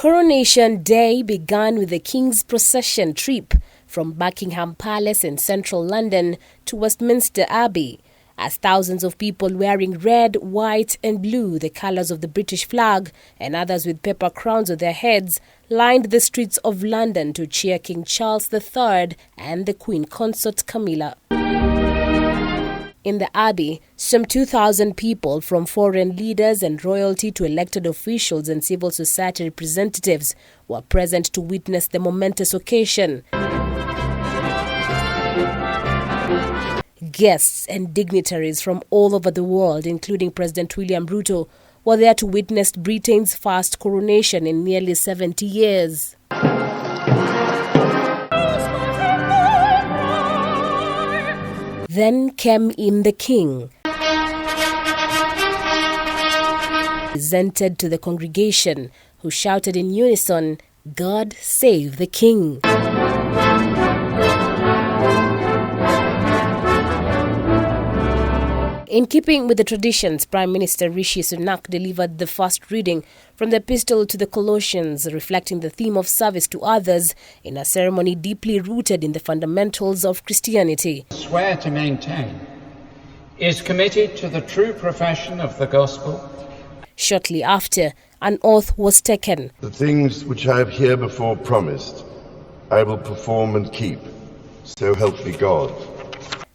Coronation Day began with the King's procession trip from Buckingham Palace in central London to Westminster Abbey, as thousands of people wearing red, white and blue, the colours of the British flag, and others with paper crowns on their heads, lined the streets of London to cheer King Charles III and the Queen Consort Camilla. In the Abbey, some 2,000 people, from foreign leaders and royalty to elected officials and civil society representatives, were present to witness the momentous occasion. Guests and dignitaries from all over the world, including President William Ruto, were there to witness Britain's first coronation in nearly 70 years. Then came in the King, presented to the congregation, who shouted in unison, "God save the King." In keeping with the traditions, Prime Minister Rishi Sunak delivered the first reading from the Epistle to the Colossians, reflecting the theme of service to others in a ceremony deeply rooted in the fundamentals of Christianity. Swear to maintain is committed to the true profession of the gospel. Shortly after, an oath was taken. The things which I have herebefore promised, I will perform and keep, so help me God.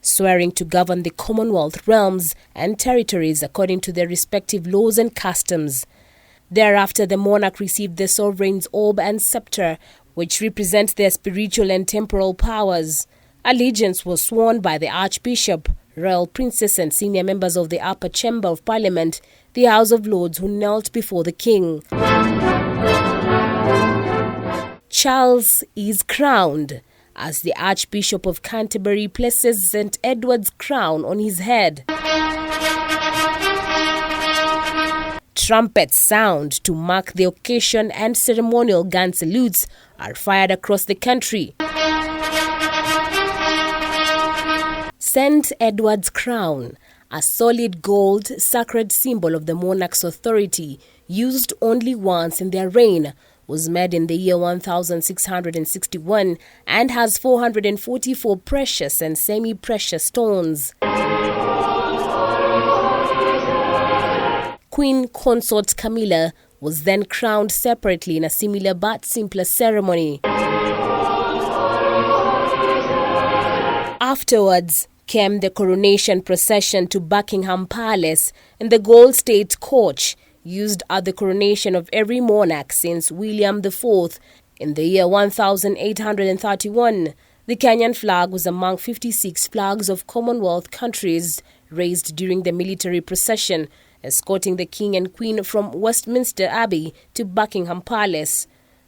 Swearing to govern the Commonwealth realms and territories according to their respective laws and customs. Thereafter, the monarch received the sovereign's orb and scepter, which represent their spiritual and temporal powers. Allegiance was sworn by the Archbishop, Royal Princess and senior members of the Upper Chamber of Parliament, the House of Lords, who knelt before the King. Charles is crowned as the Archbishop of Canterbury places St. Edward's crown on his head. Trumpets sound to mark the occasion and ceremonial gun salutes are fired across the country. St. Edward's crown, a solid gold sacred symbol of the monarch's authority, used only once in their reign, was made in the year 1661 and has 444 precious and semi-precious stones. Queen Consort Camilla was then crowned separately in a similar but simpler ceremony. Afterwards came the coronation procession to Buckingham Palace in the gold state coach, used at the coronation of every monarch since William IV in the year 1831. The Kenyan flag was among 56 flags of Commonwealth countries raised during the military procession, escorting the King and Queen from Westminster Abbey to Buckingham Palace.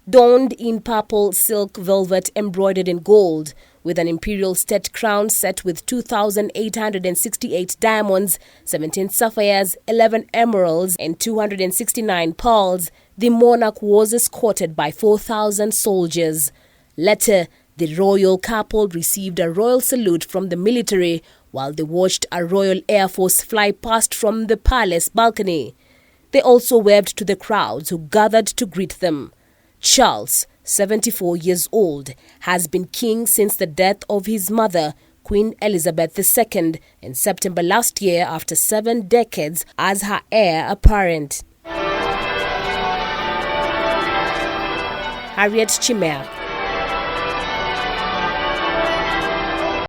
Donned in purple silk velvet embroidered in gold, with an imperial state crown set with 2,868 diamonds, 17 sapphires, 11 emeralds, and 269 pearls, the monarch was escorted by 4,000 soldiers. Later, the royal couple received a royal salute from the military while they watched a Royal Air Force fly past from the palace balcony. They also waved to the crowds who gathered to greet them. Charles, 74 years old, has been king since the death of his mother, Queen Elizabeth II, in September last year after 7 decades as her heir apparent. Harriet Chimea.